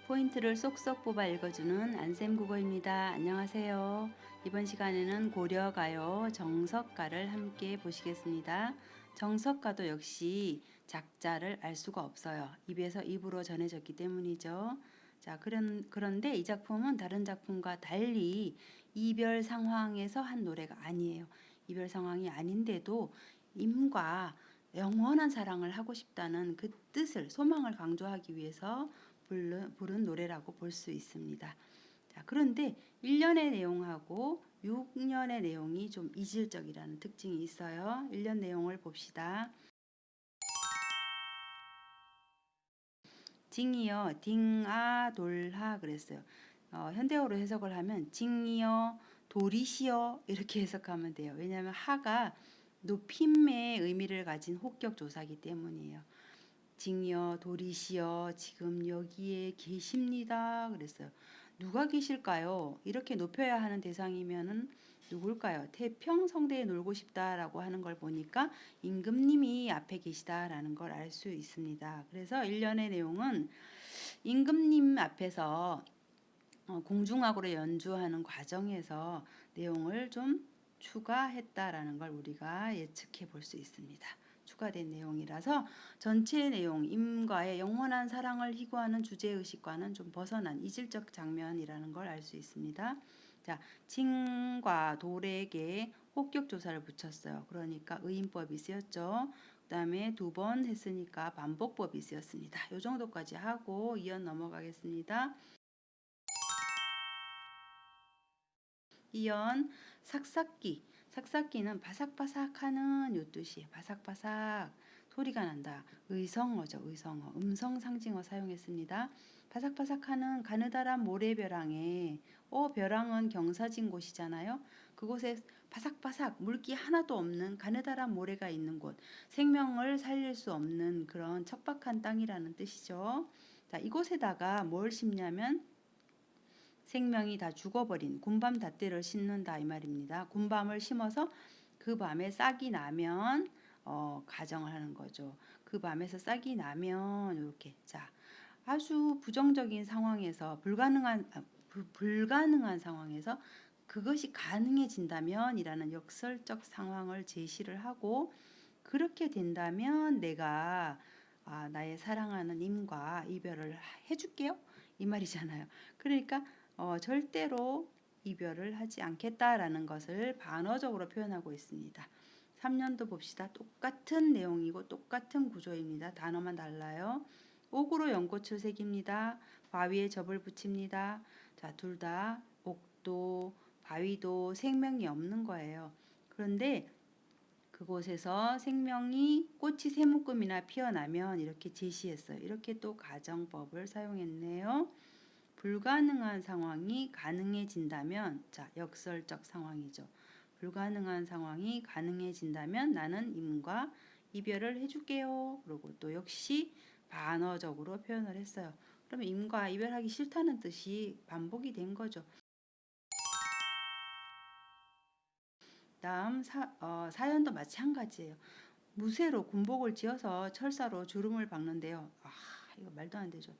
포인트를 쏙쏙 뽑아 읽어주는 안쌤국어입니다. 안녕하세요. 이번 시간에는 고려가요 정석가를 함께 보시겠습니다. 정석가도 역시 작자를 알 수가 없어요. 입에서 입으로 전해졌기 때문이죠. 자, 그런데 이 작품은 다른 작품과 달리 이별 상황에서 한 노래가 아니에요. 이별 상황이 아닌데도 임과 영원한 사랑을 하고 싶다는 그 뜻을, 소망을 강조하기 위해서 부른 노래라고 볼 수 있습니다. 자, 그런데 1년의 내용하고 6년의 내용이 좀 이질적이라는 특징이 있어요. 1년 내용을 봅시다. 징이여 딩아 돌하 그랬어요. 현대어로 해석을 하면 징이여 돌이시여 이렇게 해석하면 돼요. 왜냐하면 하가 높임의 의미를 가진 호격 조사기 때문이에요. 징이여 도리시여 지금 여기에 계십니다. 그랬어요. 누가 계실까요? 이렇게 높여야 하는 대상이면은 누굴까요? 태평성대에 놀고 싶다라고 하는 걸 보니까 임금님이 앞에 계시다라는 걸 알 수 있습니다. 그래서 일련의 내용은 임금님 앞에서 공중악으로 연주하는 과정에서 내용을 좀 추가했다라는 걸 우리가 예측해 볼 수 있습니다. 추가된 내용이라서 전체 내용, 임과의 영원한 사랑을 희구하는 주제의식과는 좀 벗어난 이질적 장면이라는 걸 알 수 있습니다. 자, 칭과 돌에게 호격 조사를 붙였어요. 그러니까 의인법이 쓰였죠. 그 다음에 2번 했으니까 반복법이 쓰였습니다. 이 정도까지 하고 이어 넘어가겠습니다. 이연 삭삭기. 삭삭기는 바삭바삭하는 요 뜻이에요. 바삭바삭 소리가 난다. 의성어죠. 의성어. 음성 상징어 사용했습니다. 바삭바삭하는 가느다란 모래벼랑에 벼랑은 경사진 곳이잖아요. 그곳에 바삭바삭 물기 하나도 없는 가느다란 모래가 있는 곳. 생명을 살릴 수 없는 그런 척박한 땅이라는 뜻이죠. 자, 이곳에다가 뭘 심냐면 생명이 다 죽어버린 군밤 닷대를 심는다 이 말입니다. 군밤을 심어서 그 밤에 싹이 나면 가정을 하는 거죠. 그 밤에서 싹이 나면 이렇게 자 아주 부정적인 상황에서 불가능한 상황에서 그것이 가능해진다면이라는 역설적 상황을 제시를 하고 그렇게 된다면 내가 나의 사랑하는 임과 이별을 해줄게요 이 말이잖아요. 그러니까 절대로 이별을 하지 않겠다라는 것을 반어적으로 표현하고 있습니다. 3년도 봅시다. 똑같은 내용이고 똑같은 구조입니다. 단어만 달라요. 옥으로 연꽃을 새깁니다. 바위에 접을 붙입니다. 자, 둘 다 옥도 바위도 생명이 없는 거예요. 그런데 그곳에서 생명이 꽃이 세 묶음이나 피어나면 이렇게 제시했어요. 이렇게 또 가정법을 사용했네요. 불가능한 상황이 가능해진다면, 자, 역설적 상황이죠. 불가능한 상황이 가능해진다면 나는 임과 이별을 해줄게요. 그리고 또 역시 반어적으로 표현을 했어요. 그러면 임과 이별하기 싫다는 뜻이 반복이 된 거죠. 다음 사연도 마찬가지예요. 무쇠로 군복을 지어서 철사로 주름을 박는데요. 이거 말도 안 되죠.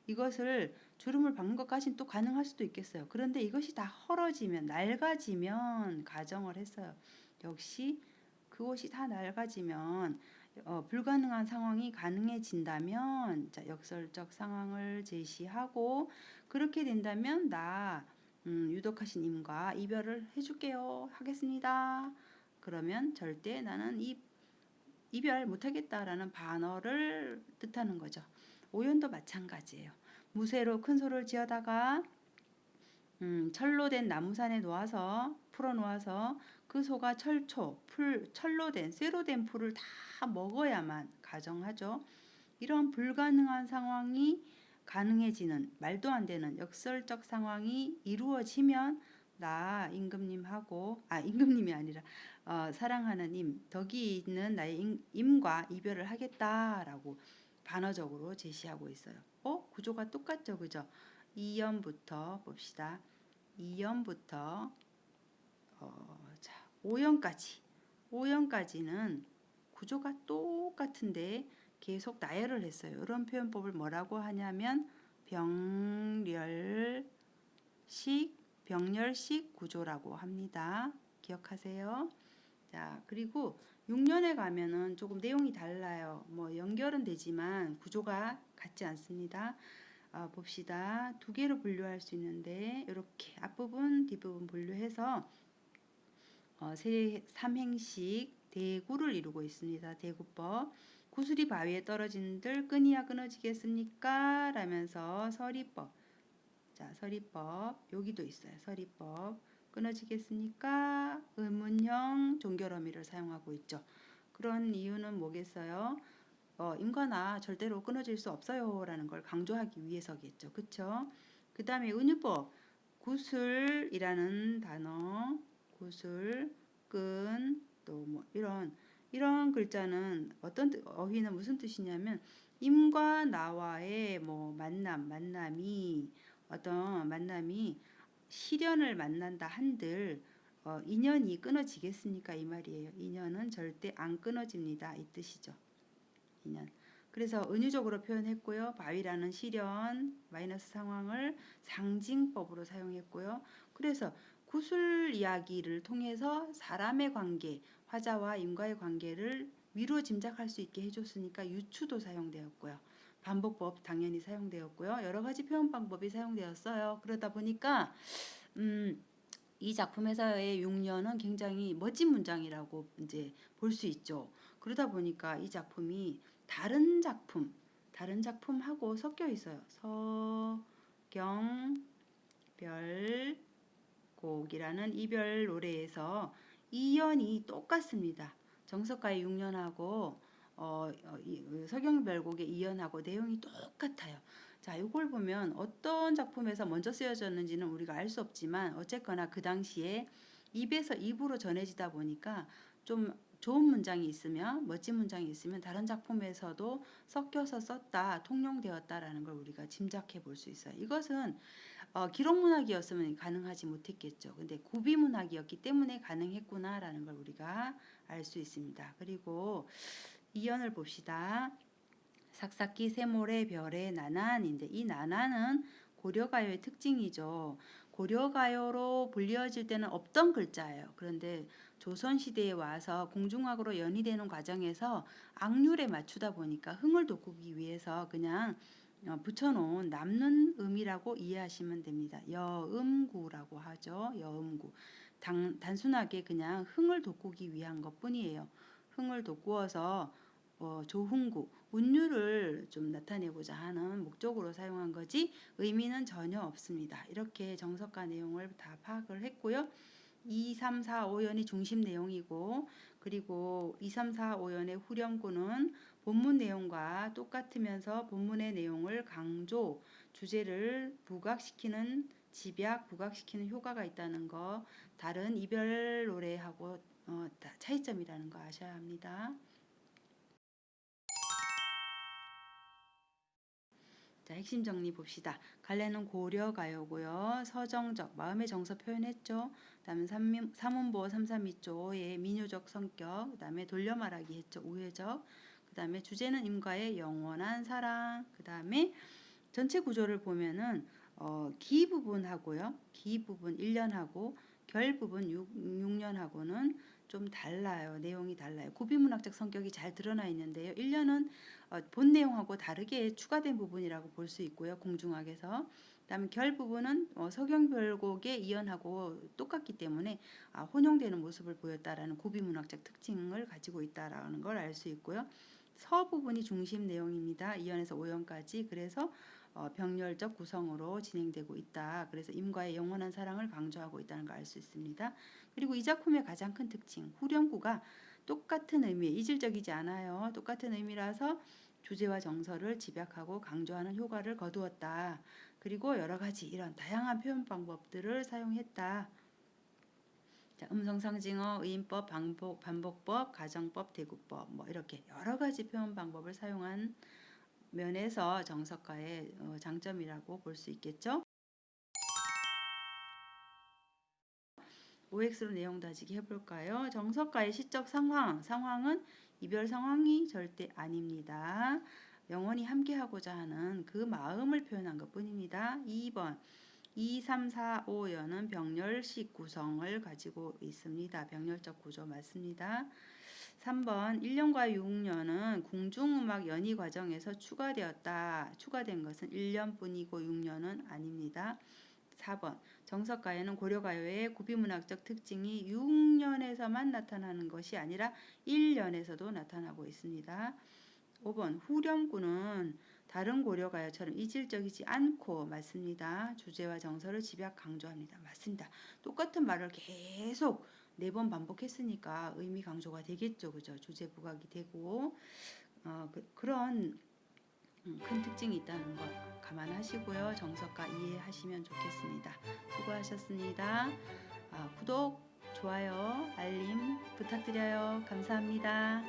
이것을 주름을 박는 것까지는 또 가능할 수도 있겠어요. 그런데 이것이 다 헐어지면 낡아지면 가정을 했어요. 역시 그것이 다 낡아지면 불가능한 상황이 가능해진다면 자, 역설적 상황을 제시하고 그렇게 된다면 나 유독하신 임과 이별을 해줄게요. 하겠습니다. 그러면 절대 나는 이별 못하겠다라는 반어를 뜻하는 거죠. 오연도 마찬가지예요. 무쇠로 큰 소를 지어다가 철로 된 나무산에 풀어 놓아서 그 소가 철로 된 쇠로 된 풀을 다 먹어야만 가정하죠. 이런 불가능한 상황이 가능해지는 말도 안 되는 역설적 상황이 이루어지면 나 임금님이 아니라 사랑하는 덕이 있는 나의 임과 이별을 하겠다라고 반어적으로 제시하고 있어요. 구조가 똑같죠, 그죠? 2연부터 봅시다. 2연부터 5연까지는 구조가 똑같은데 계속 나열을 했어요. 이런 표현법을 뭐라고 하냐면 병렬식 구조라고 합니다. 기억하세요. 자, 그리고 6년에 가면은 조금 내용이 달라요. 뭐 연결은 되지만 구조가 같지 않습니다. 봅시다. 두 개로 분류할 수 있는데 이렇게 앞부분, 뒷부분 분류해서 삼행식 대구를 이루고 있습니다. 대구법. 구슬이 바위에 떨어진들 끊이야 끊어지겠습니까? 라면서 서리법. 자, 서리법. 여기도 있어요. 서리법. 끊어지겠습니까? 의문형 종결 어미를 사용하고 있죠. 그런 이유는 뭐겠어요? 임관아 절대로 끊어질 수 없어요 라는 걸 강조하기 위해서겠죠. 그쵸? 그 다음에 은유법. 구슬이라는 단어, 구슬, 끈, 또 뭐 이런 글자는 어휘는 무슨 뜻이냐면 임과 나와의 뭐 만남이 어떤 만남이 시련을 만난다 한들 인연이 끊어지겠습니까? 이 말이에요. 인연은 절대 안 끊어집니다. 이 뜻이죠. 인연. 그래서 은유적으로 표현했고요. 바위라는 시련, 마이너스 상황을 상징법으로 사용했고요. 그래서 구술 이야기를 통해서 사람의 관계, 화자와 임과의 관계를 미루어 짐작할 수 있게 해줬으니까 유추도 사용되었고요. 반복법 당연히 사용되었고요. 여러 가지 표현 방법이 사용되었어요. 그러다 보니까 이 작품에서의 6년은 굉장히 멋진 문장이라고 이제 볼 수 있죠. 그러다 보니까 이 작품이 다른 작품하고 섞여 있어요. 서경별곡이라는 이별 노래에서 이연이 똑같습니다. 정석가의 6년하고 서경별곡의 이연하고 내용이 똑같아요. 자, 이걸 보면 어떤 작품에서 먼저 쓰여졌는지는 우리가 알 수 없지만 어쨌거나 그 당시에 입에서 입으로 전해지다 보니까 좀 좋은 문장이 있으면 멋진 문장이 있으면 다른 작품에서도 섞여서 썼다, 통용되었다라는 걸 우리가 짐작해 볼 수 있어요. 이것은 기록문학이었으면 가능하지 못했겠죠. 근데 구비문학이었기 때문에 가능했구나라는 걸 우리가 알 수 있습니다. 그리고 이연을 봅시다. 삭삭기 세모래 별의 나난인데 이 나난은 고려가요의 특징이죠. 고려가요로 불리어질 때는 없던 글자예요. 그런데 조선시대에 와서 공중학으로 연이되는 과정에서 악률에 맞추다 보니까 흥을 돋구기 위해서 그냥 붙여놓은 남는 음이라고 이해하시면 됩니다. 여음구라고 하죠. 여음구. 단순하게 그냥 흥을 돋구기 위한 것뿐이에요. 흥을 돋구어서 조흥구, 운율을 좀 나타내고자 하는 목적으로 사용한 거지 의미는 전혀 없습니다. 이렇게 정석가 내용을 다 파악을 했고요. 2, 3, 4, 5연이 중심 내용이고 그리고 2, 3, 4, 5연의 후렴구는 본문 내용과 똑같으면서 본문의 내용을 강조, 주제를 부각시키는 집약, 부각시키는 효과가 있다는 거 다른 이별 노래하고 차이점이라는 거 아셔야 합니다. 자, 핵심 정리 봅시다. 갈래는 고려가요고요. 서정적, 마음의 정서 표현했죠. 그 다음에 삼문보 332조의 민요적 성격, 그 다음에 돌려 말하기 했죠. 우회적. 그 다음에 주제는 임과의 영원한 사랑. 그 다음에 전체 구조를 보면은 기 부분하고요. 기 부분 1년하고 결 부분 6년하고는 좀 달라요. 내용이 달라요. 구비문학적 성격이 잘 드러나 있는데요. 1년은 본 내용하고 다르게 추가된 부분이라고 볼 수 있고요. 공중학에서. 그다음에 결 부분은 서경별곡의 이연하고 똑같기 때문에 혼용되는 모습을 보였다라는 구비문학적 특징을 가지고 있다라는 걸 알 수 있고요. 서 부분이 중심 내용입니다. 2연에서 5연까지. 그래서 병렬적 구성으로 진행되고 있다. 그래서 임과의 영원한 사랑을 강조하고 있다는 걸 알 수 있습니다. 그리고 이 작품의 가장 큰 특징, 후렴구가 똑같은 의미, 이질적이지 않아요. 똑같은 의미라서 주제와 정서를 집약하고 강조하는 효과를 거두었다. 그리고 여러 가지 이런 다양한 표현 방법들을 사용했다. 자, 음성상징어, 의인법, 반복법, 가정법, 대구법 뭐 이렇게 여러 가지 표현 방법을 사용한 면에서 정석가의 장점이라고 볼 수 있겠죠. OX로 내용 다지기 해볼까요? 정석가의 시적 상황은 이별 상황이 절대 아닙니다. 영원히 함께하고자 하는 그 마음을 표현한 것뿐입니다. 2번 2, 3, 4, 5여는 병렬식 구성을 가지고 있습니다. 병렬적 구조 맞습니다. 3번 1년과 6년은 궁중음악 연희 과정에서 추가되었다. 추가된 것은 1년뿐이고 6년은 아닙니다. 4번 정석가요는 고려가요의 구비문학적 특징이 6년에서만 나타나는 것이 아니라 1년에서도 나타나고 있습니다. 5번 후렴구는 다른 고려가요처럼 이질적이지 않고 맞습니다. 주제와 정서를 집약 강조합니다. 맞습니다. 똑같은 말을 계속 4번 반복했으니까 의미 강조가 되겠죠. 그죠? 주제 부각이 되고 그런 큰 특징이 있다는 것 감안하시고요. 정석가 이해하시면 좋겠습니다. 수고하셨습니다. 구독, 좋아요, 알림 부탁드려요. 감사합니다.